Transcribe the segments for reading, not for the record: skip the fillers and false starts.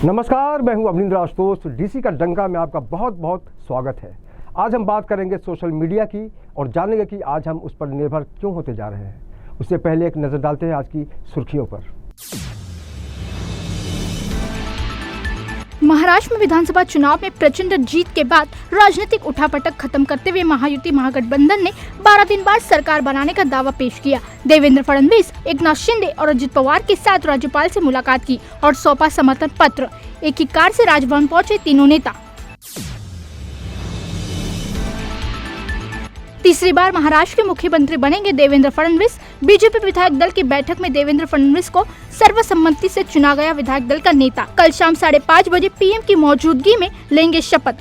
नमस्कार, मैं हूं अवनींद्र आशुतोष। डीसी का डंका में आपका बहुत बहुत स्वागत है। आज हम बात करेंगे सोशल मीडिया की और जानेंगे कि आज हम उस पर निर्भर क्यों होते जा रहे हैं। उससे पहले एक नज़र डालते हैं आज की सुर्खियों पर। महाराष्ट्र में विधानसभा चुनाव में प्रचंड जीत के बाद राजनीतिक उठापटक खत्म करते हुए महायुति महागठबंधन ने 12 दिन बाद सरकार बनाने का दावा पेश किया। देवेंद्र फडणवीस, एकनाथ शिंदे और अजित पवार के साथ राज्यपाल से मुलाकात की और सौंपा समर्थन पत्र। एक ही कार से राजभवन पहुंचे तीनों नेता। तीसरी बार महाराष्ट्र के मुख्यमंत्री बनेंगे देवेंद्र फडणवीस। बीजेपी विधायक दल की बैठक में देवेंद्र फडणवीस को सर्वसम्मति से चुना गया विधायक दल का नेता। कल शाम 5:30 बजे पीएम की मौजूदगी में लेंगे शपथ।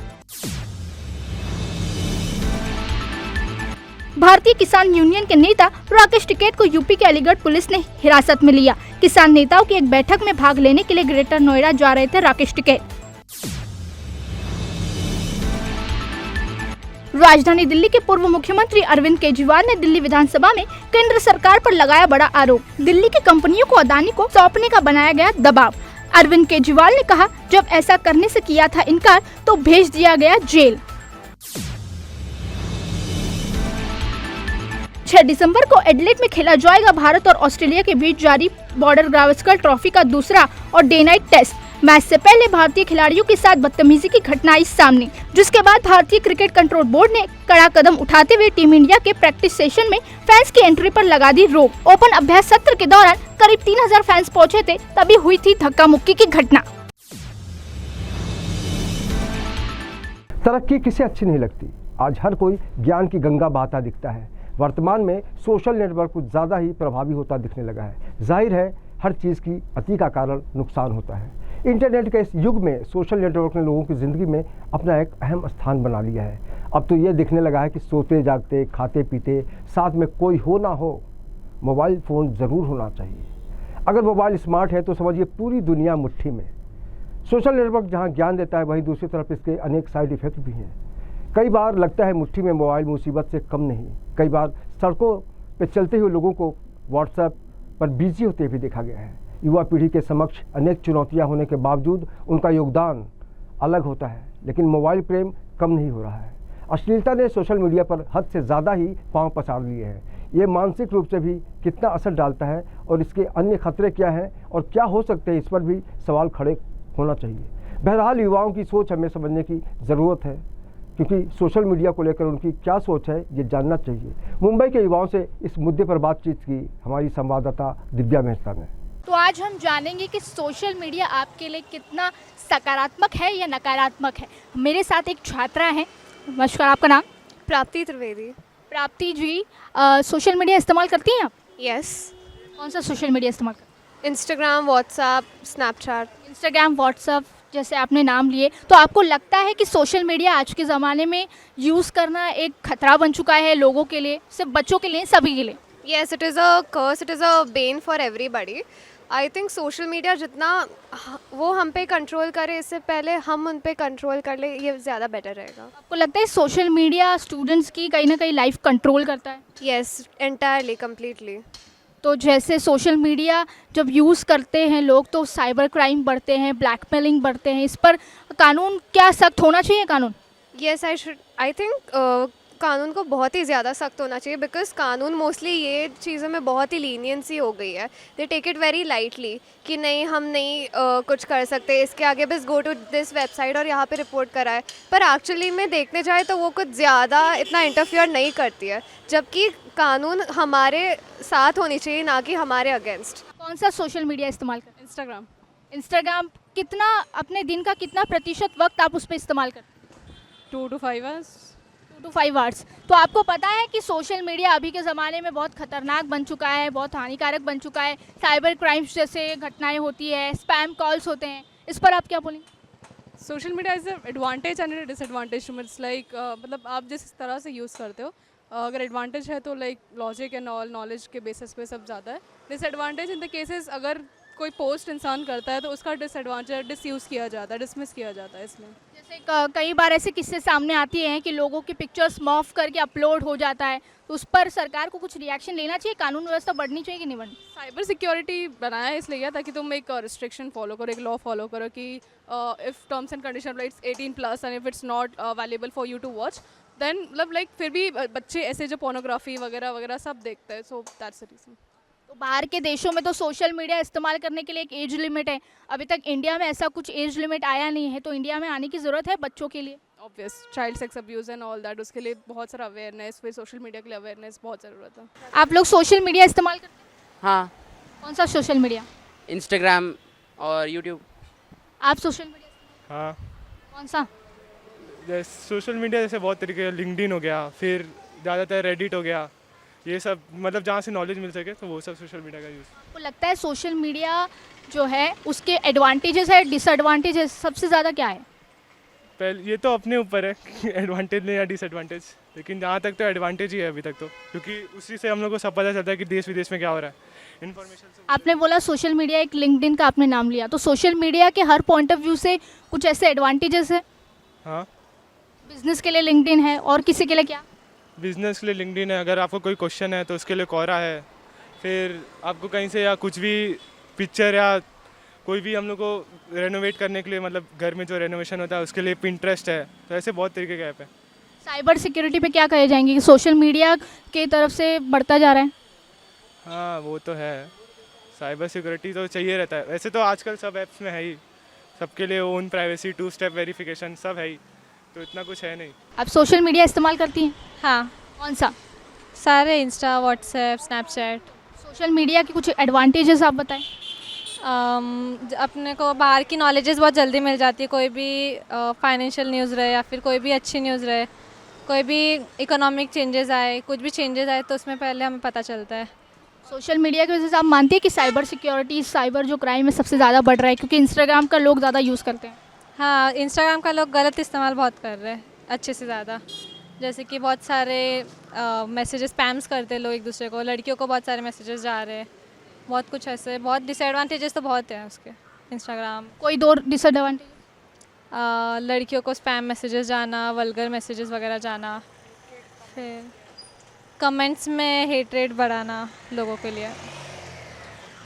भारतीय किसान यूनियन के नेता राकेश टिकैत को यूपी के अलीगढ़ पुलिस ने हिरासत में लिया। किसान नेताओं की एक बैठक में भाग लेने के लिए ग्रेटर नोएडा जा रहे थे राकेश टिकैत। राजधानी दिल्ली के पूर्व मुख्यमंत्री अरविंद केजरीवाल ने दिल्ली विधानसभा में केंद्र सरकार पर लगाया बड़ा आरोप। दिल्ली की कंपनियों को अदानी को सौंपने का बनाया गया दबाव। अरविंद केजरीवाल ने कहा, जब ऐसा करने से किया था इनकार तो भेज दिया गया जेल। 6 दिसंबर को एडिलेड में खेला जाएगा भारत और ऑस्ट्रेलिया के बीच जारी बॉर्डर गावस्कर ट्रॉफी का दूसरा और डे नाइट टेस्ट। मैच से पहले भारतीय खिलाड़ियों के साथ बदतमीजी की घटना आई सामने, जिसके बाद भारतीय क्रिकेट कंट्रोल बोर्ड ने कड़ा कदम उठाते हुए टीम इंडिया के प्रैक्टिस सेशन में फैंस की एंट्री पर लगा दी रोक। ओपन अभ्यास सत्र के दौरान करीब 3000 फैंस पहुंचे थे, तभी हुई थी धक्का मुक्की की घटना। तरक्की किसे अच्छी नहीं लगती। आज हर कोई ज्ञान की गंगा बहाता दिखता है। वर्तमान में सोशल नेटवर्क कुछ ज़्यादा ही प्रभावी होता दिखने लगा है। जाहिर है, हर चीज़ की अति का कारण नुकसान होता है। इंटरनेट के इस युग में सोशल नेटवर्क ने लोगों की ज़िंदगी में अपना एक अहम स्थान बना लिया है। अब तो ये दिखने लगा है कि सोते जागते खाते पीते साथ में कोई हो ना हो, मोबाइल फ़ोन ज़रूर होना चाहिए। अगर मोबाइल स्मार्ट है तो समझिए पूरी दुनिया मुट्ठी में। सोशल नेटवर्क जहाँ ज्ञान देता है, वहीं दूसरी तरफ इसके अनेक साइड इफ़ेक्ट भी हैं। कई बार लगता है मुट्ठी में मोबाइल मुसीबत से कम नहीं। कई बार सड़कों पर चलते हुए लोगों को व्हाट्सएप पर बिजी होते भी देखा गया है। युवा पीढ़ी के समक्ष अनेक चुनौतियां होने के बावजूद उनका योगदान अलग होता है, लेकिन मोबाइल प्रेम कम नहीं हो रहा है। अश्लीलता ने सोशल मीडिया पर हद से ज़्यादा ही पांव पसार लिए हैं। ये मानसिक रूप से भी कितना असर डालता है और इसके अन्य खतरे क्या हैं और क्या हो सकते हैं, इस पर भी सवाल खड़े होना चाहिए। बहरहाल युवाओं की सोच हमें समझने की ज़रूरत है, क्योंकि सोशल मीडिया को लेकर उनकी क्या सोच है ये जानना चाहिए। मुंबई के युवाओं से इस मुद्दे पर बातचीत की हमारी संवाददाता दिव्या मेहता ने। तो आज हम जानेंगे कि सोशल मीडिया आपके लिए कितना सकारात्मक है या नकारात्मक है। मेरे साथ एक छात्रा है। नमस्कार, आपका नाम? प्राप्ति त्रिवेदी। प्राप्ति जी, सोशल मीडिया इस्तेमाल करती हैं आप? यस। कौन सा सोशल मीडिया इस्तेमाल करती हैं? Instagram, WhatsApp, Snapchat. Instagram, WhatsApp जैसे आपने नाम लिए, तो आपको लगता है कि सोशल मीडिया आज के ज़माने में यूज़ करना एक खतरा बन चुका है लोगों के लिए, सिर्फ बच्चों के लिए, सभी के लिए? Yes, it is a curse, it is a bane for everybody. I think social media जितना वो हम पे कंट्रोल करे, इससे पहले हम उन पे कंट्रोल कर ले, ये ज़्यादा बेटर रहेगा। आपको लगता है सोशल मीडिया स्टूडेंट्स की कहीं ना कहीं लाइफ कंट्रोल करता है? Yes, entirely, completely. तो जैसे सोशल मीडिया जब यूज़ करते हैं लोग, तो साइबर क्राइम बढ़ते हैं, ब्लैकमेलिंग बढ़ते हैं। इस पर कानून क्या सख्त होना चाहिए? कानून? यस, आई थिंक कानून को बहुत ही ज़्यादा सख्त होना चाहिए, बिकॉज कानून मोस्टली ये चीज़ों में बहुत ही लीनियंसी हो गई है। They take it very lightly कि नहीं, हम नहीं कुछ कर सकते, इसके आगे बस गो टू दिस वेबसाइट और यहाँ पे रिपोर्ट कराए। पर एक्चुअली में देखने जाए तो वो कुछ ज़्यादा इतना इंटरफियर नहीं करती है, जबकि कानून हमारे साथ होनी चाहिए, ना कि हमारे अगेंस्ट। कौन सा सोशल मीडिया इस्तेमाल करते हैं? इंस्टाग्राम। इंस्टाग्राम कितना, अपने दिन का कितना प्रतिशत वक्त आप उस पर इस्तेमाल करते हैं? 2 to 5 hours। 2 to 5 hours. तो आपको पता है कि सोशल मीडिया अभी के ज़माने में बहुत खतरनाक बन चुका है, बहुत हानिकारक बन चुका है। साइबर क्राइम्स जैसे घटनाएं होती है, स्पैम कॉल्स होते हैं, इस पर आप क्या बोलेंगे? Social media is advantage and disadvantage too it's like मतलब आप जिस तरह से यूज़ करते हो, अगर एडवांटेज है तो like logic and all knowledge के बेसिस पे सब ज़्यादा है। डिसएडवांटेज इन द केसेस अगर कोई पोस्ट इंसान करता है तो उसका डिसएडवांटेज डिसयूज़ किया जाता है, डिसमिस किया जाता है, इसलिए। जैसे कई बार ऐसे किस्से सामने आती हैं कि लोगों की पिक्चर्स मॉर्फ करके अपलोड हो जाता है, तो उस पर सरकार को कुछ रिएक्शन लेना चाहिए, कानून व्यवस्था बढ़नी चाहिए कि नहीं बढ़नी? साइबर सिक्योरिटी बनाया है इसलिए ताकि तुम एक रिस्ट्रिक्शन फॉलो करो, एक लॉ फॉलो करो कि if terms and condition it's 18+ and if it's not available for you to watch, then मतलब लाइक फिर भी बच्चे ऐसे जो पोर्नोग्राफी वगैरह वगैरह सब देखते हैं, सो दैट्स द रीज़न। तो बाहर के देशों में तो सोशल मीडिया इस्तेमाल करने के लिए एक एज लिमिट है, अभी तक इंडिया में ऐसा कुछ एज लिमिट आया नहीं है, तो इंडिया में आने की ज़रूरत है बच्चों के लिए। Obvious child sex abuse and all that, उसके लिए बहुत सारा अवेयरनेस, फिर सोशल मीडिया के लिए अवेयरनेस बहुत ज़रूरत है। आप लोग सोशल मीडिया इस्तेमाल करते हैं? हाँ, कौन सा सोशल मीडिया? इंस्टाग्राम और यूट्यूब। आप सोशल मीडिया हाँ, कौन सा? जैसे सोशल मीडिया जैसे बहुत तरीके का, लिंक्डइन हो गया, फिर ज़्यादातर रेडिट हो गया, ये सब मतलब जहाँ से नॉलेज मिल सके तो वो सब सोशल मीडिया का यूज़। आपको लगता है सोशल मीडिया जो है उसके एडवांटेजेस है, डिसएडवांटेजेस सबसे ज़्यादा क्या है? पहले ये तो अपने ऊपर है एडवांटेज ले या डिसएडवांटेज, लेकिन जहाँ तक तो एडवांटेज ही है अभी तक तो, क्योंकि उसी से हम लोग को सब पता चलता है कि देश विदेश में क्या हो रहा है, इन्फॉर्मेशन से। आपने बोला सोशल मीडिया, एक लिंक्डइन का आपने नाम लिया, तो सोशल मीडिया के हर पॉइंट ऑफ व्यू से कुछ ऐसे एडवांटेजेस है? हाँ, बिजनेस के लिए लिंक्डइन है, और किसी के लिए क्या? बिजनेस के लिए लिंक्डइन है, अगर आपको कोई क्वेश्चन है तो उसके लिए कोरा है, फिर आपको कहीं से या कुछ भी पिक्चर या कोई भी हम लोग को रेनोवेट करने के लिए, मतलब घर में जो रेनोवेशन होता है उसके लिए पिंटरेस्ट है, तो ऐसे बहुत तरीके के ऐप है। साइबर सिक्योरिटी पे क्या कहे जाएंगे कि सोशल मीडिया के तरफ से बढ़ता जा रहा है? हाँ, वो तो है, साइबर सिक्योरिटी तो चाहिए रहता है, वैसे तो आजकल सब ऐप्स में है ही, सबके लिए ओन प्राइवेसी, 2 स्टेप वेरिफिकेशन सब है ही, तो इतना कुछ है नहीं। आप सोशल मीडिया इस्तेमाल करती हैं? हाँ, कौन सा? सारे Insta, WhatsApp, Snapchat. Social media के कुछ एडवांटेजेस आप बताएं। अपने को बाहर की नॉलेजेस बहुत जल्दी मिल जाती है, कोई भी फाइनेंशियल न्यूज़ रहे या फिर कोई भी अच्छी न्यूज़ रहे, कोई भी इकोनॉमिक चेंजेस आए, कुछ भी चेंजेस आए तो उसमें पहले हमें पता चलता है। सोशल मीडिया की वजह से आप मानती हैं कि साइबर सिक्योरिटी, साइबर जो क्राइम है सबसे ज़्यादा बढ़ रहा है, क्योंकि इंस्टाग्राम का लोग ज़्यादा यूज़ करते हैं? हाँ, इंस्टाग्राम का लोग गलत इस्तेमाल बहुत कर रहे हैं, अच्छे से ज़्यादा, जैसे कि बहुत सारे मैसेजेस स्पैम्स करते हैं लोग एक दूसरे को, लड़कियों को बहुत सारे मैसेजेस जा रहे हैं, बहुत कुछ ऐसे, बहुत डिसएडवांटेजेस तो बहुत हैं उसके इंस्टाग्राम। कोई दो डिसएडवांटेज? लड़कियों को स्पैम मैसेजेस जाना, वल्गर मैसेजेस वगैरह जाना, फिर कमेंट्स में हेटरेट बढ़ाना लोगों के लिए।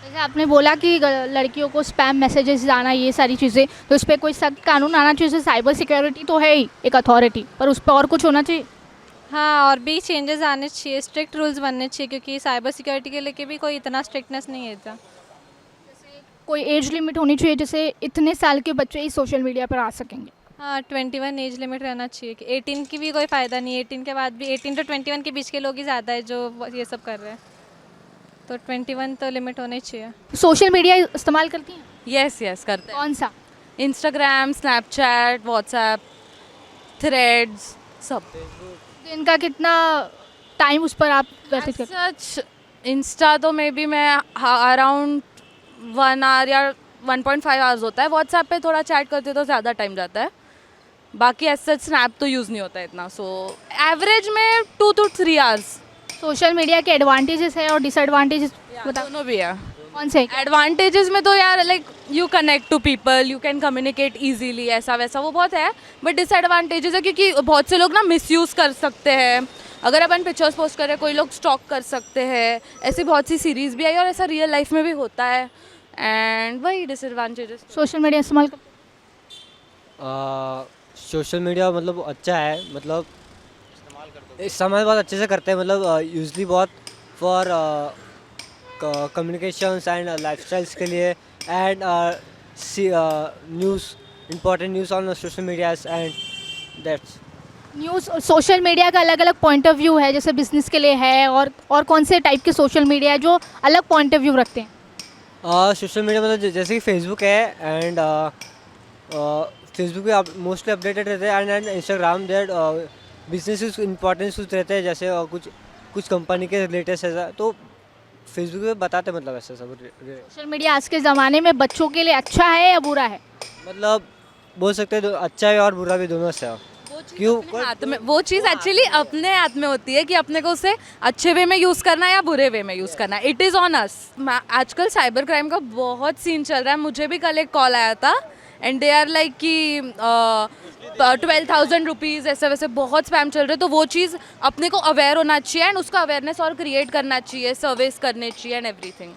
जैसे आपने बोला कि लड़कियों को स्पैम मैसेजेस आना, ये सारी चीज़ें, तो इस पर कोई सख्त कानून आना चाहिए। जैसे साइबर सिक्योरिटी तो है ही एक अथॉरिटी, पर उस पर और कुछ होना चाहिए? हाँ, और भी चेंजेस आने चाहिए, स्ट्रिक्ट रूल्स बनने चाहिए, क्योंकि साइबर सिक्योरिटी के लेके भी कोई इतना स्ट्रिक्टनेस नहीं है इतना। कोई एज लिमिट होनी चाहिए, जैसे इतने साल के बच्चे ही सोशल मीडिया पर आ सकेंगे? हाँ, 21 एज लिमिट रहना चाहिए, कि 18 की भी कोई फ़ायदा नहीं है, 18 के बाद भी 18 to 21 के बीच के लोग ही ज़्यादा है जो ये सब कर रहे हैं, तो 21 तो लिमिट होनी चाहिए। सोशल मीडिया इस्तेमाल करती हैं? यस करते हैं। कौन सा? इंस्टाग्राम, स्नैपचैट, व्हाट्सएप, थ्रेड्स, सब। दिन का कितना टाइम उस पर आप व्यतीत करते हैं? सच इंस्टा तो मे बी मैं अराउंड 1 आवर या 1.5 आवर्स होता है। व्हाट्सएप पे थोड़ा चैट करते तो ज़्यादा टाइम जाता है, बाकी ऐसा स्नैप तो यूज़ नहीं होता है इतना, सो एवरेज में 2 to 3 आवर्स। सोशल मीडिया के एडवांटेजेस है और डिसएडवांटेजेस बताओ। दोनों भी है। कौन से? एडवांटेजेस में तो यार like you connect to people, you can communicate easily, ऐसा वैसा वो बहुत है, बट डिसएडवांटेजेस है क्योंकि बहुत से लोग ना मिसयूज़ कर सकते हैं। अगर अपन पिक्चर्स पोस्ट करें, कोई लोग स्टॉक कर सकते हैं, ऐसी बहुत सी सीरीज़ भी आई और ऐसा रियल लाइफ में भी होता है, एंड वही डिसएडवांटेजेस। सोशल मीडिया इस्तेमाल करते सोशल मीडिया मतलब अच्छा है, मतलब इस्तेमाल बहुत अच्छे से करते हैं, मतलब यूजली बहुत फॉर कम्युनिकेशंस एंड लाइफस्टाइल्स के लिए, and news, important news on social media and that's. News, social media का अलग अलग पॉइंट ऑफ व्यू है, जैसे बिजनेस के लिए है, और कौन से टाइप के सोशल मीडिया है जो अलग पॉइंट ऑफ व्यू रखते हैं? सोशल मीडिया मतलब जैसे कि फेसबुक है, एंड फेसबुक पे आप मोस्टली अपडेटेड रहते हैं, and Instagram that business importance रहते हैं, जैसे कुछ कंपनी के रिलेटेड ऐसा, तो फेसबुक पे बताते मतलब ऐसा सब। सोशल मीडिया आज के ज़माने में बच्चों के लिए अच्छा है या बुरा है? मतलब बोल सकते हैं अच्छा है और बुरा भी, दोनों से। वो चीज़ क्यों हाथ में वो चीज़ एक्चुअली अपने हाथ में होती है कि अपने को उसे अच्छे वे में यूज़ करना है या बुरे वे में यूज़ करना है. It is on us. आजकल साइबर क्राइम का बहुत सीन चल रहा है. मुझे भी कल एक कॉल आया था एंड दे आर लाइक कि 12,000 रुपीज़ ऐसे वैसे बहुत स्पैम चल रहे. तो वो चीज़ अपने को अवेयर होना चाहिए एंड उसका अवेयरनेस और क्रिएट करना चाहिए, सर्विस करनी चाहिए एंड एवरीथिंग.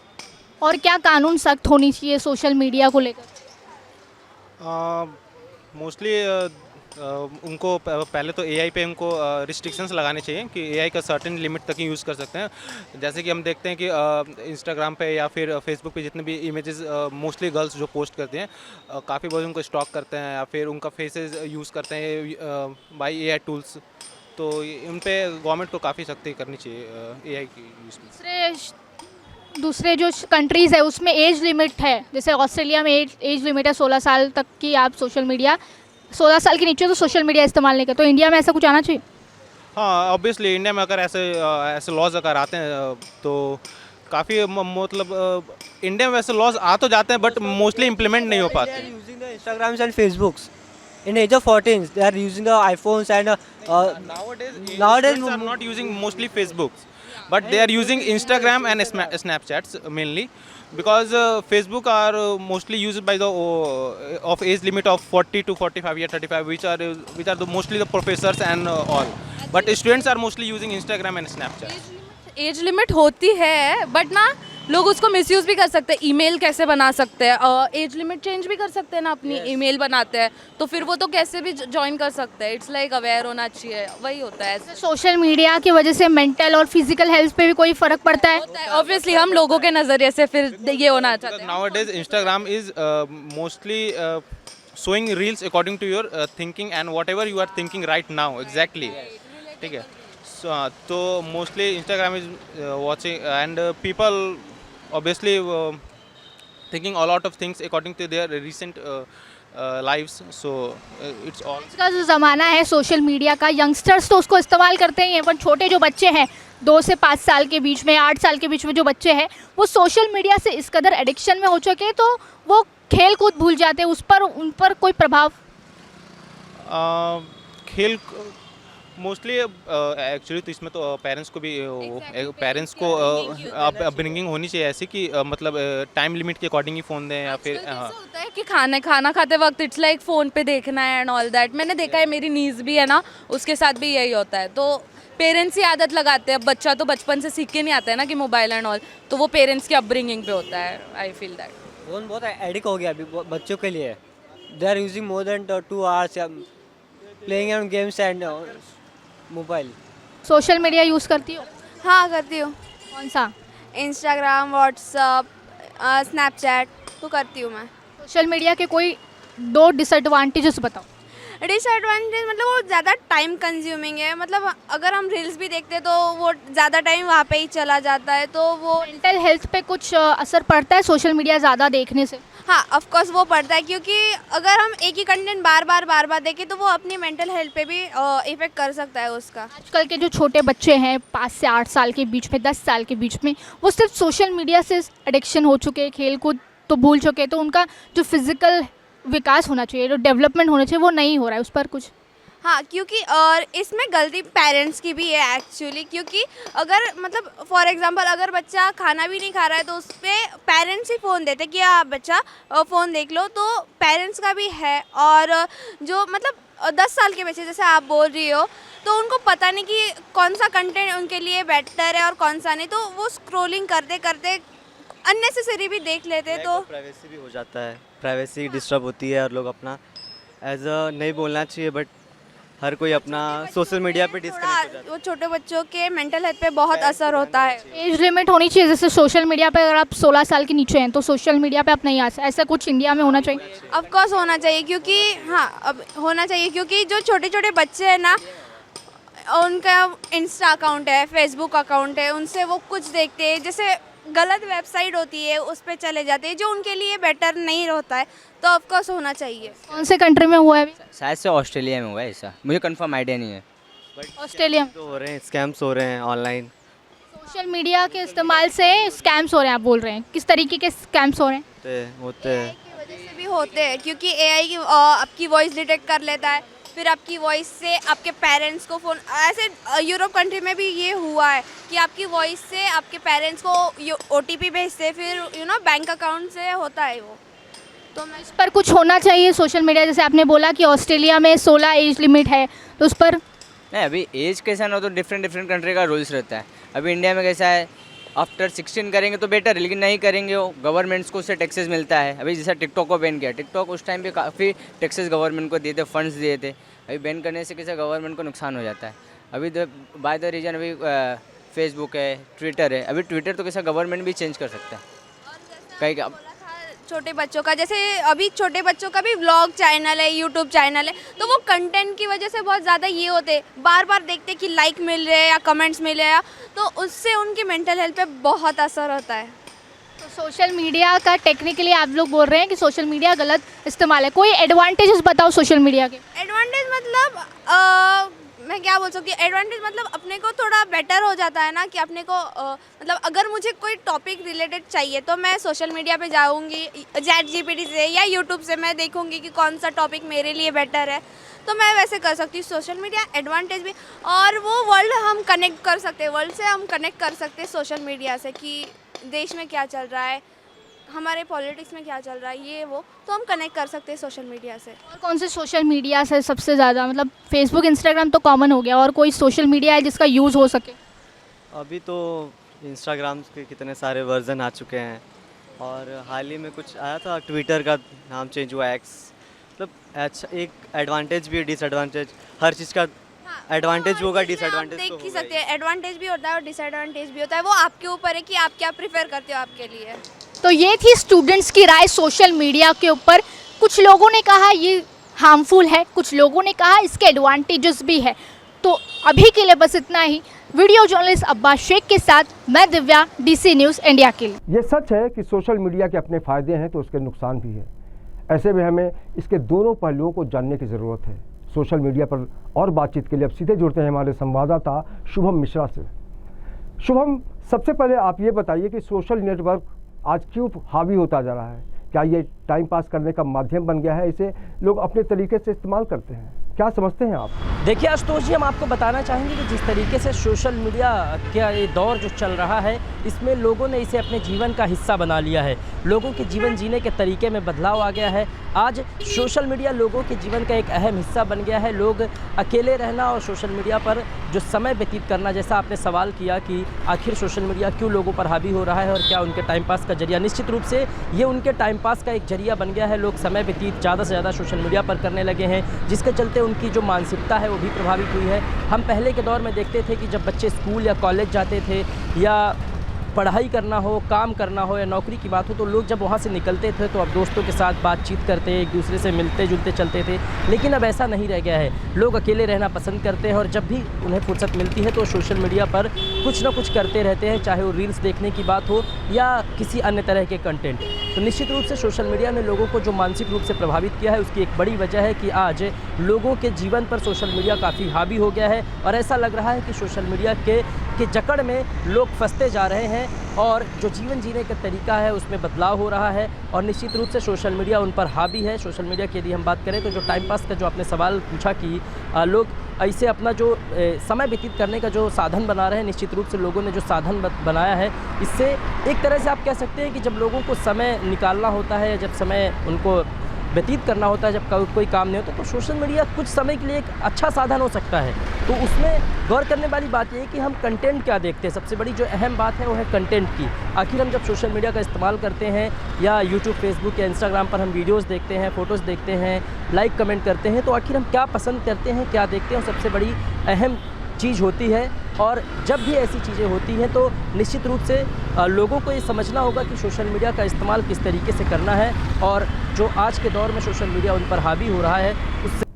और क्या कानून सख्त होनी चाहिए सोशल मीडिया को लेकर? मोस्टली उनको पहले तो एआई पे उनको रिस्ट्रिक्शंस लगाने चाहिए कि एआई का सर्टेन लिमिट तक ही यूज़ कर सकते हैं. जैसे कि हम देखते हैं कि इंस्टाग्राम पे या फिर फेसबुक पे जितने भी इमेजेस मोस्टली गर्ल्स जो पोस्ट करती हैं काफ़ी बहुत उनको स्टॉक करते हैं या फिर उनका फेसेस यूज़ करते हैं बाय एआई टूल्स. तो उन पे गवर्नमेंट को काफ़ी सख्ती करनी चाहिए एआई की यूज़ में. दूसरे जो कंट्रीज़ है उसमें एज लिमिट है, जैसे ऑस्ट्रेलिया में एज लिमिट है 16 साल तक की. आप सोशल मीडिया 16 साल के नीचे तो सोशल मीडिया इस्तेमाल नहीं करते. तो इंडिया में ऐसा कुछ आना चाहिए? हाँ, ऑब्वियसली इंडिया में अगर ऐसे लॉज अगर आते हैं तो काफ़ी मतलब इंडिया में वैसे लॉज आ तो जाते हैं बट मोस्टली इम्प्लीमेंट नहीं हो पाते. Using the Instagrams and Facebooks in age of 14 they are using the iPhones and nowadays students are not using mostly Facebook, but they are using Instagram and Snapchats mainly because Facebook are mostly used by the of age limit of 40 to 45 year 35 which are the mostly the professors and all, but students are mostly using Instagram and Snapchat. Age limit होती है but ना लोग उसको misuse भी कर सकते हैं. Email कैसे बना सकते हैं, एज लिमिट चेंज भी कर सकते हैं ना. अपनी ईमेल बनाते हैं तो फिर वो तो कैसे भी ज्वाइन कर सकते हैं. इट्स लाइक अवेयर होना चाहिए, वही होता है. सोशल मीडिया की वजह से मेंटल और फिजिकल हेल्थ पे भी कोई फ़र्क पड़ता है? ऑब्वियसली हम लोगों के नज़रिए से फिर ये होना चाहते हैं. Nowadays Instagram is mostly showing reels according to your thinking and whatever you are thinking right now exactly. ठीक है. तो mostly Instagram is watching and people obviously thinking a lot of things according to their recent lives, so it's all. इसका जो ज़माना है social media का, youngsters तो उसको इस्तेमाल करते ही हैं पर छोटे जो बच्चे हैं 2 से 5 साल के बीच में, 8 साल के बीच में जो बच्चे हैं वो सोशल मीडिया से इस कदर एडिक्शन में हो चुके हैं तो वो खेल कूद भूल जाते हैं. उन पर कोई प्रभाव? खेल मोस्टली एक्चुअली तो इसमें तो पेरेंट्स को भी पेरेंट्स को अपब्रिंगिंग होनी चाहिए ऐसी कि मतलब टाइम लिमिट के अकॉर्डिंग ही फ़ोन दें या फिर होता है कि खाना खाते वक्त इट्स लाइक फ़ोन पे देखना है एंड ऑल दैट. मैंने देखा है, मेरी नीज़ भी है ना, उसके साथ भी यही होता है. तो पेरेंट्स ही आदत लगाते हैं. बच्चा तो बचपन से सीख के नहीं आता है ना कि मोबाइल एंड ऑल, तो वो पेरेंट्स की अपब्रिंगिंग पे होता है. आई फील दैट फ़ोन बहुत एडिक्ट हो गया अभी बच्चों के लिए. They are using more than 2 hours playing on games and mobile. Social media use करती हो? हाँ, करती हूँ. कौन सा? इंस्टाग्राम, व्हाट्सअप, स्नैपचैट तो करती हूँ मैं. सोशल मीडिया के कोई 2 डिसएडवांटेजेस बताओ. डिसएडवांटेज मतलब वो ज़्यादा टाइम कंज्यूमिंग है. मतलब अगर हम रील्स भी देखते हैं तो वो ज़्यादा टाइम वहाँ पे ही चला जाता है, तो वो मेंटल हेल्थ पे कुछ असर पड़ता है सोशल मीडिया ज़्यादा देखने से? हाँ, ऑफ कोर्स वो पड़ता है क्योंकि अगर हम एक ही कंटेंट बार बार देखें तो वो अपनी मेंटल हेल्थ पे भी इफेक्ट कर सकता है उसका. आजकल के जो छोटे बच्चे हैं 5 से 8 साल के बीच में, 10 साल के बीच में, वो सिर्फ सोशल मीडिया से एडिक्शन हो चुके हैं, खेल कूद तो भूल चुके हैं. तो उनका जो फिजिकल विकास होना चाहिए, जो डेवलपमेंट होना चाहिए वो नहीं हो रहा है. उस पर कुछ? हाँ, क्योंकि और इसमें गलती पेरेंट्स की भी है एक्चुअली. क्योंकि अगर मतलब फॉर एग्जांपल अगर बच्चा खाना भी नहीं खा रहा है तो उस पर पेरेंट्स ही फ़ोन देते कि हाँ बच्चा फ़ोन देख लो, तो पेरेंट्स का भी है. और जो मतलब 10 साल के बच्चे जैसे आप बोल रही हो तो उनको पता नहीं कि कौन सा कंटेंट उनके लिए बेटर है और कौन सा नहीं, तो वो स्क्रोलिंग करते करते अननेसेसरी भी देख लेते. तो प्राइवेसी भी हो जाता है, प्राइवेसी डिस्टर्ब होती है और लोग अपना एज अ नहीं बोलना चाहिए बट हर कोई अपना सोशल मीडिया पे डिस्कनेक्ट हो जाता है. वो छोटे बच्चों के मेंटल हेल्थ पे बहुत असर होता है. एज लिमिट होनी चाहिए, जैसे सोशल मीडिया पे अगर आप 16 साल के नीचे हैं तो सोशल मीडिया पे आप नहीं आ सकते, ऐसा कुछ इंडिया में होना चाहिए? ऑफ कोर्स होना चाहिए क्योंकि हाँ अब होना चाहिए क्योंकि जो छोटे छोटे बच्चे हैं ना उनका इंस्टा अकाउंट है, फेसबुक अकाउंट है, उनसे वो कुछ देखते हैं, जैसे गलत वेबसाइट होती है उस पर चले जाते हैं जो उनके लिए बेटर नहीं होता है. तो ऑफ कोर्स होना चाहिए. कौन से कंट्री में हुआ है अभी? शायद से ऑस्ट्रेलिया में हुआ है ऐसा, मुझे कंफर्म आइडिया नहीं है. ऑस्ट्रेलिया में तो हो रहे हैं स्कैम्स हो रहे हैं ऑनलाइन. सोशल मीडिया के इस्तेमाल से स्कैम्स हो रहे हैं, आप बोल रहे हैं. किस तरीके के स्कैम्स हो रहे हैं? होते हैं की वजह से भी होते हैं क्योंकि एआई की आपकी वॉइस डिटेक्ट कर लेता है फिर आपकी वॉइस से आपके पेरेंट्स को फ़ोन, ऐसे यूरोप कंट्री में भी ये हुआ है कि आपकी वॉइस से आपके पेरेंट्स को OTP भेजते, फिर बैंक अकाउंट से होता है वो। तो मैं इस पर कुछ होना चाहिए सोशल मीडिया, जैसे आपने बोला कि ऑस्ट्रेलिया में 16 एज लिमिट है, तो उस पर नहीं, अभी एज कैसा ना, तो डिफरेंट कंट्री का रूल्स रहता है। अभी इंडिया में कैसा है, आफ्टर 16 करेंगे तो बेटर है, लेकिन नहीं करेंगे वो गवर्नमेंट्स को उससे टैक्सेस मिलता है। अभी जैसा टिकटॉक को बैन किया, टिकटॉक उस टाइम पे काफ़ी टैक्सेस गवर्नमेंट को दिए थे, फंड्स दिए थे। अभी बैन करने से कैसे गवर्नमेंट को नुकसान हो जाता है। अभी बाय द रीजन अभी फेसबुक है, ट्विटर है। अभी ट्विटर तो कैसा गवर्नमेंट भी चेंज कर सकता है कहीं का। छोटे बच्चों का, जैसे अभी छोटे बच्चों का भी व्लॉग चैनल है, यूट्यूब चैनल है, तो वो कंटेंट की वजह से बहुत ज़्यादा ये होते, बार बार देखते कि लाइक मिल रहे हैं या कमेंट्स मिल रहे हैं, तो उससे उनकी मेंटल हेल्थ पे बहुत असर होता है। तो सोशल मीडिया का टेक्निकली आप लोग बोल रहे हैं कि सोशल मीडिया गलत इस्तेमाल है। कोई एडवांटेजेस बताओ सोशल मीडिया के। एडवांटेज मतलब मैं क्या बोल सकती हूँ, एडवांटेज मतलब अपने को थोड़ा बेटर हो जाता है ना, कि अपने को मतलब अगर मुझे कोई टॉपिक रिलेटेड चाहिए तो मैं सोशल मीडिया पे जाऊँगी, ChatGPT से या यूट्यूब से मैं देखूँगी कि कौन सा टॉपिक मेरे लिए बेटर है, तो मैं वैसे कर सकती हूँ। सोशल मीडिया एडवांटेज भी, और वो वर्ल्ड हम कनेक्ट कर सकते हैं, वर्ल्ड से हम कनेक्ट कर सकते हैं सोशल मीडिया से, कि देश में क्या चल रहा है, हमारे पॉलिटिक्स में क्या चल रहा है, ये वो तो हम कनेक्ट कर सकते हैं सोशल मीडिया से। और कौन से सोशल मीडिया से सबसे ज़्यादा, मतलब फेसबुक इंस्टाग्राम तो कॉमन हो गया, और कोई सोशल मीडिया है जिसका यूज़ हो सके? अभी तो इंस्टाग्राम के कितने सारे वर्जन आ चुके हैं, और हाल ही में कुछ आया था, ट्विटर का नाम चेंज हुआ, X। मतलब अच्छा, एक एडवांटेज भी है, डिसएडवांटेज, हर चीज़ का एडवांटेज होगा, डिसएडवांटेज तो देख ही सकते हैं, एडवांटेज भी होता है और डिसएडवांटेज भी होता है, वो आपके ऊपर है कि आप क्या प्रेफर करते हो आपके लिए। तो ये थी स्टूडेंट्स की राय सोशल मीडिया के ऊपर। कुछ लोगों ने कहा ये हार्मफुल है, कुछ लोगों ने कहा इसके एडवांटेजेस भी है। तो अभी के लिए बस इतना ही। वीडियो जर्नलिस्ट अब्बास शेख के साथ मैं दिव्या, DC न्यूज़ इंडिया के लिए। ये सच है कि सोशल मीडिया के अपने फ़ायदे हैं तो उसके नुकसान भी है। ऐसे में हमें इसके दोनों पहलुओं को जानने की ज़रूरत है। सोशल मीडिया पर और बातचीत के लिए अब सीधे जुड़ते हैं हमारे संवाददाता शुभम मिश्रा से। शुभम, सबसे पहले आप ये बताइए कि सोशल नेटवर्क आज क्यों हावी होता जा रहा है? क्या ये टाइम पास करने का माध्यम बन गया है, इसे लोग अपने तरीके से इस्तेमाल करते हैं? क्या समझते हैं आप? देखिए आशुतोष जी, हम आपको बताना चाहेंगे कि जिस तरीके से सोशल मीडिया का ये दौर जो चल रहा है, इसमें लोगों ने इसे अपने जीवन का हिस्सा बना लिया है। लोगों के जीवन जीने के तरीके में बदलाव आ गया है। आज सोशल मीडिया लोगों के जीवन का एक अहम हिस्सा बन गया है। लोग अकेले रहना और सोशल मीडिया पर जो समय व्यतीत करना, जैसा आपने सवाल किया कि आखिर सोशल मीडिया क्यों लोगों पर हावी हो रहा है और क्या उनके टाइम पास का जरिया, निश्चित रूप से ये उनके टाइम पास का एक जरिया बन गया है। लोग समय व्यतीत ज़्यादा से ज़्यादा सोशल मीडिया पर करने लगे हैं, जिसके चलते उनकी जो मानसिकता है वो भी प्रभावित हुई है। हम पहले के दौर में देखते थे कि जब बच्चे स्कूल या कॉलेज जाते थे या पढ़ाई करना हो, काम करना हो या नौकरी की बात हो, तो लोग जब वहाँ से निकलते थे तो अब दोस्तों के साथ बातचीत करते, एक दूसरे से मिलते जुलते चलते थे। लेकिन अब ऐसा नहीं रह गया है। लोग अकेले रहना पसंद करते हैं और जब भी उन्हें फुर्सत मिलती है तो सोशल मीडिया पर कुछ ना कुछ करते रहते हैं, चाहे वो रील्स देखने की बात हो या किसी अन्य तरह के कंटेंट। तो निश्चित रूप से सोशल मीडिया ने लोगों को जो मानसिक रूप से प्रभावित किया है, उसकी एक बड़ी वजह है कि आज लोगों के जीवन पर सोशल मीडिया काफ़ी हावी हो गया है और ऐसा लग रहा है कि सोशल मीडिया के जकड़ में लोग फंसते जा रहे हैं और जो जीवन जीने का तरीका है उसमें बदलाव हो रहा है और निश्चित रूप से सोशल मीडिया उन पर हावी है। सोशल मीडिया की यदि हम बात करें तो जो टाइम पास का जो आपने सवाल पूछा कि लोग ऐसे अपना जो समय व्यतीत करने का जो साधन बना रहे हैं, निश्चित रूप से लोगों ने जो साधन बनाया है, इससे एक तरह से आप कह सकते हैं कि जब लोगों को समय निकालना होता है, जब समय उनको व्यतीत करना होता है, जब कोई काम नहीं होता, तो सोशल मीडिया कुछ समय के लिए एक अच्छा साधन हो सकता है। तो उसमें गौर करने वाली बात यह है कि हम कंटेंट क्या देखते हैं। सबसे बड़ी जो अहम बात है वो है कंटेंट की। आखिर हम जब सोशल मीडिया का इस्तेमाल करते हैं या यूट्यूब, फेसबुक या इंस्टाग्राम पर हम वीडियोज़ देखते हैं, फ़ोटोज़ देखते हैं, लाइक कमेंट करते हैं, तो आखिर हम क्या पसंद करते हैं, क्या देखते हैं, सबसे बड़ी अहम चीज़ होती है। और जब भी ऐसी चीज़ें होती हैं तो निश्चित रूप से लोगों को ये समझना होगा कि सोशल मीडिया का इस्तेमाल किस तरीके से करना है और जो आज के दौर में सोशल मीडिया उन पर हावी हो रहा है उससे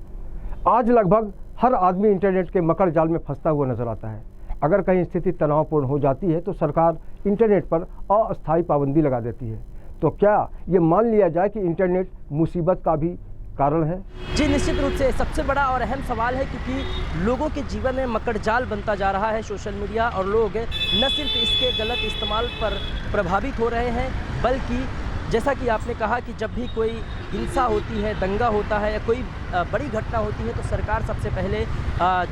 आज लगभग हर आदमी इंटरनेट के मकड़ जाल में फंसता हुआ नजर आता है। अगर कहीं स्थिति तनावपूर्ण हो जाती है तो सरकार इंटरनेट पर अस्थायी पाबंदी लगा देती है। तो क्या ये मान लिया जाए कि इंटरनेट मुसीबत का भी कारण है? जी निश्चित रूप से सबसे बड़ा और अहम सवाल है, क्योंकि लोगों के जीवन में मकड़जाल बनता जा रहा है सोशल मीडिया और लोग न सिर्फ इसके गलत इस्तेमाल पर प्रभावित हो रहे हैं बल्कि जैसा कि आपने कहा कि जब भी कोई हिंसा होती है, दंगा होता है या कोई बड़ी घटना होती है तो सरकार सबसे पहले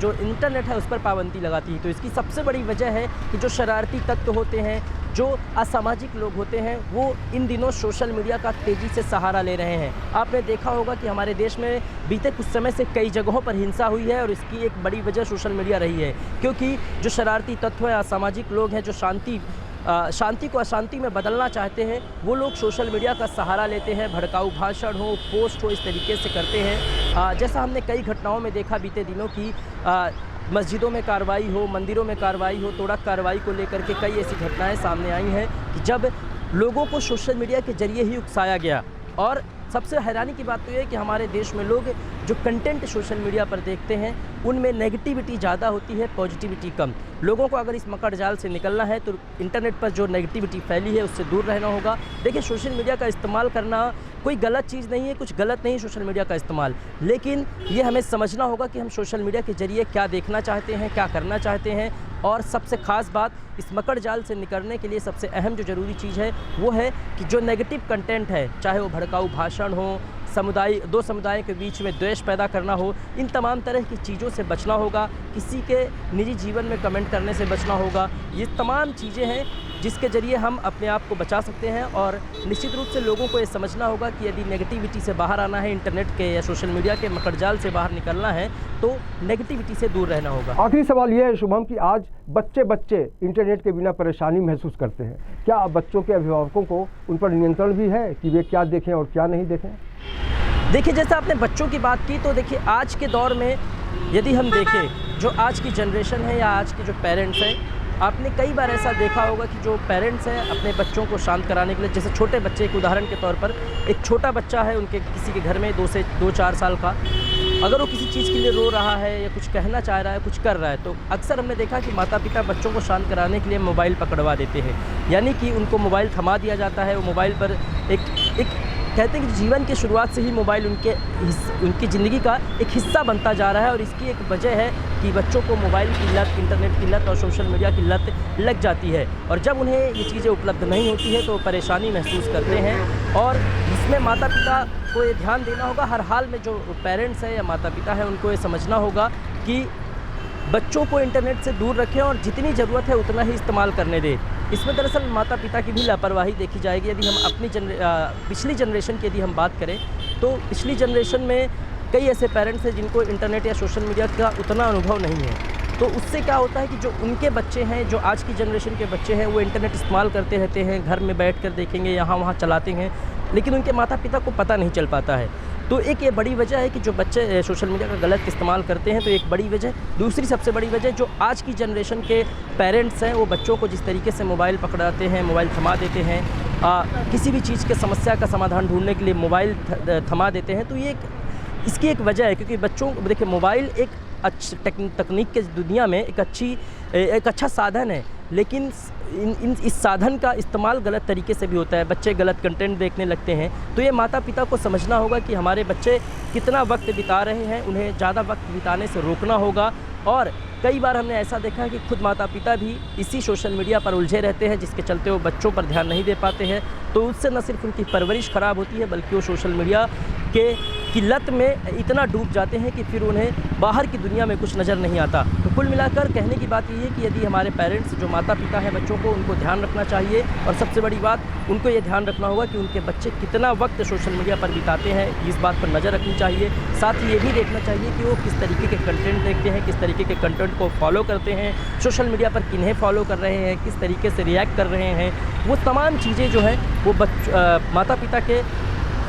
जो इंटरनेट है उस पर पाबंदी लगाती है। तो इसकी सबसे बड़ी वजह है कि जो शरारती तत्व होते हैं, जो असामाजिक लोग होते हैं, वो इन दिनों सोशल मीडिया का तेज़ी से सहारा ले रहे हैं। आपने देखा होगा कि हमारे देश में बीते कुछ समय से कई जगहों पर हिंसा हुई है और इसकी एक बड़ी वजह सोशल मीडिया रही है, क्योंकि जो शरारती तत्व हैं, असामाजिक लोग हैं, जो शांति को अशांति में बदलना चाहते हैं, वो लोग सोशल मीडिया का सहारा लेते हैं। भड़काऊ भाषण हो, पोस्ट हो, इस तरीके से करते हैं। जैसा हमने कई घटनाओं में देखा बीते दिनों की, मस्जिदों में कार्रवाई हो, मंदिरों में कार्रवाई हो, तोड़क कार्रवाई को लेकर के कई ऐसी घटनाएं सामने आई हैं कि जब लोगों को सोशल मीडिया के जरिए ही उकसाया गया। और सबसे हैरानी की बात तो ये है कि हमारे देश में लोग जो कंटेंट सोशल मीडिया पर देखते हैं उनमें नेगेटिविटी ज़्यादा होती है, पॉजिटिविटी कम। लोगों को अगर इस मकड़ जाल से निकलना है तो इंटरनेट पर जो नेगेटिविटी फैली है उससे दूर रहना होगा। देखिए, सोशल मीडिया का इस्तेमाल करना कोई गलत चीज़ नहीं है, कुछ गलत नहीं सोशल मीडिया का इस्तेमाल, लेकिन ये हमें समझना होगा कि हम सोशल मीडिया के ज़रिए क्या देखना चाहते हैं, क्या करना चाहते हैं। और सबसे ख़ास बात, इस मकड़ जाल से निकलने के लिए सबसे अहम जो ज़रूरी चीज़ है वो है कि जो नेगेटिव कंटेंट है, चाहे वो भड़काऊ भाषण हो, दो समुदायों के बीच में द्वेष पैदा करना हो, इन तमाम तरह की चीज़ों से बचना होगा। किसी के निजी जीवन में कमेंट करने से बचना होगा। ये तमाम चीज़ें हैं जिसके ज़रिए हम अपने आप को बचा सकते हैं। और निश्चित रूप से लोगों को ये समझना होगा कि यदि नेगेटिविटी से बाहर आना है, इंटरनेट के या सोशल मीडिया के मकड़जाल से बाहर निकलना है, तो नेगेटिविटी से दूर रहना होगा। आखिरी सवाल ये है शुभम कि आज बच्चे इंटरनेट के बिना परेशानी महसूस करते हैं। क्या बच्चों के अभिभावकों को उन पर नियंत्रण भी है कि वे क्या देखें और क्या नहीं देखें? देखिए, जैसा आपने बच्चों की बात की, तो देखिए आज के दौर में यदि हम देखें, जो आज की जनरेशन है या आज के जो पेरेंट्स हैं, आपने कई बार ऐसा देखा होगा कि जो पेरेंट्स हैं अपने बच्चों को शांत कराने के लिए, जैसे छोटे बच्चे, एक उदाहरण के तौर पर एक छोटा बच्चा है उनके किसी के घर में 2-4 साल का, अगर वो किसी चीज़ के लिए रो रहा है या कुछ कहना चाह रहा है, कुछ कर रहा है, तो अक्सर हमने देखा कि माता पिता बच्चों को शांत कराने के लिए मोबाइल पकड़वा देते हैं। यानी कि उनको मोबाइल थमा दिया जाता है। वो मोबाइल पर एक कहते हैं कि जीवन की शुरुआत से ही मोबाइल उनकी ज़िंदगी का एक हिस्सा बनता जा रहा है। और इसकी एक वजह है कि बच्चों को मोबाइल की लत, इंटरनेट की लत और सोशल मीडिया की लत लग जाती है। और जब उन्हें ये चीज़ें उपलब्ध नहीं होती है तो परेशानी महसूस करते हैं। और इसमें माता पिता को ये ध्यान देना होगा, हर हाल में जो पेरेंट्स हैं या माता पिता हैं उनको ये समझना होगा कि बच्चों को इंटरनेट से दूर रखें और जितनी ज़रूरत है उतना ही इस्तेमाल करने दें। इसमें दरअसल माता पिता की भी लापरवाही देखी जाएगी। यदि हम अपनी पिछली जनरेशन की यदि हम बात करें तो पिछली जनरेशन में कई ऐसे पेरेंट्स हैं जिनको इंटरनेट या सोशल मीडिया का उतना अनुभव नहीं है। तो उससे क्या होता है कि जो उनके बच्चे हैं, जो आज की जनरेशन के बच्चे हैं, वो इंटरनेट इस्तेमाल करते रहते हैं, घर में बैठ कर देखेंगे, यहाँ वहाँ चलाते हैं, लेकिन उनके माता पिता को पता नहीं चल पाता है। तो एक ये बड़ी वजह है कि जो बच्चे सोशल मीडिया का गलत इस्तेमाल करते हैं, तो एक बड़ी वजह। दूसरी सबसे बड़ी वजह, जो आज की जनरेशन के पेरेंट्स हैं वो बच्चों को जिस तरीके से मोबाइल पकड़ाते हैं, मोबाइल थमा देते हैं, किसी भी चीज़ के समस्या का समाधान ढूंढने के लिए मोबाइल थमा देते हैं, तो ये इसकी एक वजह है। क्योंकि बच्चों, देखिए, मोबाइल एक तकनीक के दुनिया में एक अच्छा साधन है, लेकिन इस साधन का इस्तेमाल गलत तरीके से भी होता है। बच्चे गलत कंटेंट देखने लगते हैं। तो ये माता पिता को समझना होगा कि हमारे बच्चे कितना वक्त बिता रहे हैं, उन्हें ज़्यादा वक्त बिताने से रोकना होगा। और कई बार हमने ऐसा देखा है कि खुद माता पिता भी इसी सोशल मीडिया पर उलझे रहते हैं, जिसके चलते वो बच्चों पर ध्यान नहीं दे पाते हैं। तो उससे न सिर्फ उनकी परवरिश ख़राब होती है, बल्कि वो सोशल मीडिया की लत में इतना डूब जाते हैं कि फिर उन्हें बाहर की दुनिया में कुछ नज़र नहीं आता। तो कुल मिलाकर कहने की बात ये है कि यदि हमारे पेरेंट्स, जो माता पिता हैं बच्चों को, उनको ध्यान रखना चाहिए। और सबसे बड़ी बात, उनको ये ध्यान रखना होगा कि उनके बच्चे कितना वक्त सोशल मीडिया पर बिताते हैं, इस बात पर नज़र रखनी चाहिए। साथ ही ये भी देखना चाहिए कि वो किस तरीके के कंटेंट देखते हैं, किस तरीके के कंटेंट को फॉलो करते हैं, सोशल मीडिया पर किन्हें फॉलो कर रहे हैं, किस तरीके से रिएक्ट कर रहे हैं। वो तमाम चीज़ें जो हैं वो माता पिता के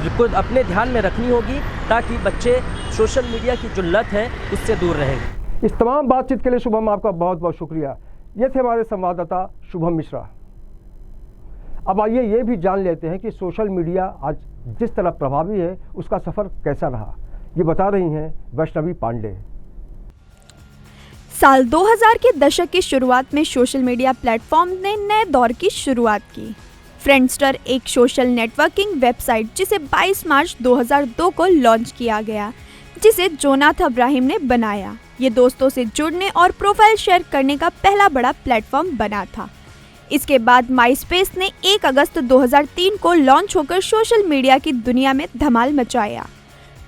को अपने ध्यान में रखनी होगी, ताकि बच्चे सोशल मीडिया की जो लत है उससे दूर रहें। इस तमाम बातचीत के लिए शुभम आपका बहुत बहुत शुक्रिया। ये थे हमारे संवाददाता शुभम मिश्रा। अब आइए ये भी जान लेते हैं कि सोशल मीडिया आज जिस तरह प्रभावी है उसका सफ़र कैसा रहा। ये बता रही हैं वैष्णवी पांडे। साल 2000 के दशक की शुरुआत में सोशल मीडिया प्लेटफॉर्म ने नए दौर की शुरुआत की। फ्रेंडस्टर एक सोशल नेटवर्किंग वेबसाइट जिसे 22 मार्च 2002 को लॉन्च किया गया, जिसे जोनाथ अब्राहिम ने बनाया। ये दोस्तों से जुड़ने और प्रोफाइल शेयर करने का पहला बड़ा प्लेटफॉर्म बना था। इसके बाद माइस्पेस ने 1 अगस्त 2003 को लॉन्च होकर सोशल मीडिया की दुनिया में धमाल मचाया।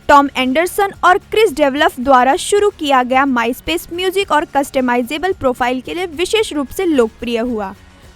टॉम एंडरसन और क्रिस डेवलफ द्वारा शुरू किया गया माइस्पेस म्यूजिक और कस्टमाइजेबल प्रोफाइल के लिए विशेष रूप से लोकप्रिय हुआ।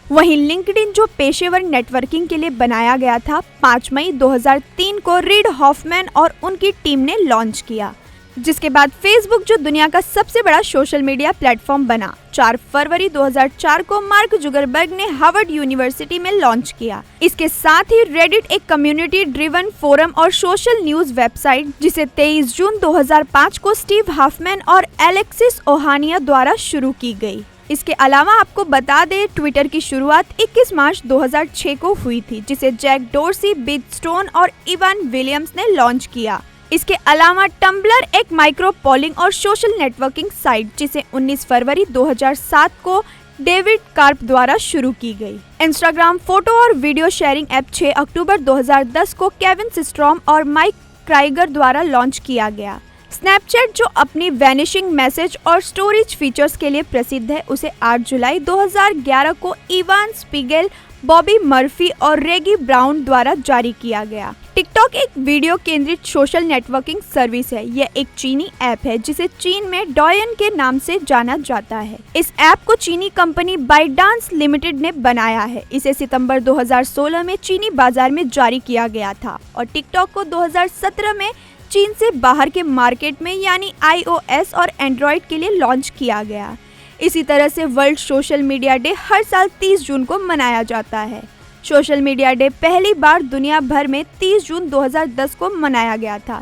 वहीं लिंक्डइन, जो पेशेवर नेटवर्किंग के लिए बनाया गया था, 5 मई 2003 को रीड हॉफमैन और उनकी टीम ने लॉन्च किया, जिसके बाद फेसबुक, जो दुनिया का सबसे बड़ा सोशल मीडिया प्लेटफॉर्म बना, 4 फरवरी 2004 को मार्क जुकरबर्ग ने हार्वर्ड यूनिवर्सिटी में लॉन्च किया। इसके साथ ही रेडिट, एक कम्युनिटी ड्रिवन फोरम और सोशल न्यूज वेबसाइट, जिसे 23 जून 2005 को स्टीव हॉफमैन और एलेक्सिस ओहानिया द्वारा शुरू की गई। इसके अलावा आपको बता दें, ट्विटर की शुरुआत 21 मार्च 2006 को हुई थी, जिसे जैक डोर्सी, बिल स्टोन और इवान विलियम्स ने लॉन्च किया। इसके अलावा टम्बलर, एक माइक्रो पोलिंग और सोशल नेटवर्किंग साइट, जिसे 19 फरवरी 2007 को डेविड कार्प द्वारा शुरू की गई। इंस्टाग्राम फोटो और वीडियो शेयरिंग ऐप 6 अक्टूबर 2010 को केविन सिस्ट्रॉम और माइक क्राइगर द्वारा लॉन्च किया गया। स्नैपचैट, जो अपनी वैनिशिंग मैसेज और स्टोरेज फीचर्स के लिए प्रसिद्ध है, उसे 8 जुलाई 2011 को इवान स्पीगेल, बॉबी मर्फी और रेगी ब्राउन द्वारा जारी किया गया। टिकटॉक एक वीडियो केंद्रित सोशल नेटवर्किंग सर्विस है। यह एक चीनी ऐप है जिसे चीन में डॉयन के नाम से जाना जाता है। इस ऐप को चीनी कंपनी बाइडांस लिमिटेड ने बनाया है। इसे सितंबर 2016 में चीनी बाजार में जारी किया गया था और टिकटॉक को 2017 में चीन से बाहर के मार्केट में यानी iOS और एंड्रॉयड के लिए लॉन्च किया गया। इसी तरह से वर्ल्ड सोशल मीडिया डे हर साल 30 जून को मनाया जाता है। सोशल मीडिया डे पहली बार दुनिया भर में 30 जून 2010 को मनाया गया था।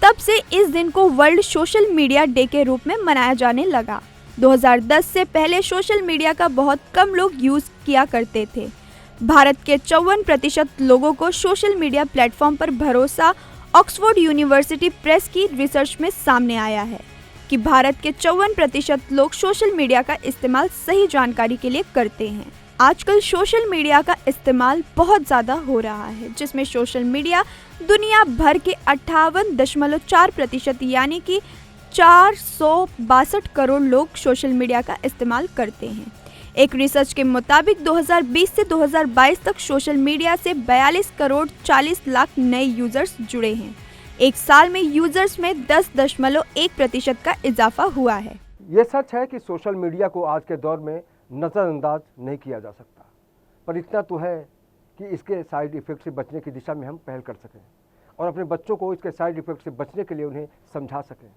तब से इस दिन को वर्ल्ड सोशल मीडिया डे के रूप में मनाया जाने लगा। 2010 से पहले सोशल मीडिया का बहुत कम लोग यूज़ किया करते थे। भारत के 54% लोगों को सोशल मीडिया प्लेटफॉर्म पर भरोसा ऑक्सफोर्ड यूनिवर्सिटी प्रेस की रिसर्च में सामने आया है कि भारत के 54% लोग सोशल मीडिया का इस्तेमाल सही जानकारी के लिए करते हैं। आजकल सोशल मीडिया का इस्तेमाल बहुत ज़्यादा हो रहा है, जिसमें सोशल मीडिया दुनिया भर के 58.4% यानी कि 462 करोड़ लोग सोशल मीडिया का इस्तेमाल करते हैं। एक रिसर्च के मुताबिक 2020 से 2022 तक सोशल मीडिया से 42 करोड़ 40 लाख नए यूजर्स जुड़े हैं। एक साल में यूजर्स में 10.1% का इजाफा हुआ है। ये सच है कि सोशल मीडिया को आज के दौर में नज़रअंदाज नहीं किया जा सकता, पर इतना तो है कि इसके साइड इफ़ेक्ट से बचने की दिशा में हम पहल कर सकें और अपने बच्चों को इसके साइड इफ़ेक्ट से बचने के लिए उन्हें समझा सकें।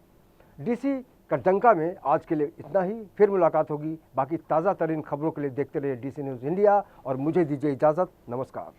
डीसी का डंका में आज के लिए इतना ही। फिर मुलाकात होगी बाकी ताज़ा तरीन खबरों के लिए। देखते रहिए डीसी न्यूज़ इंडिया और मुझे दीजिए इजाज़त। नमस्कार।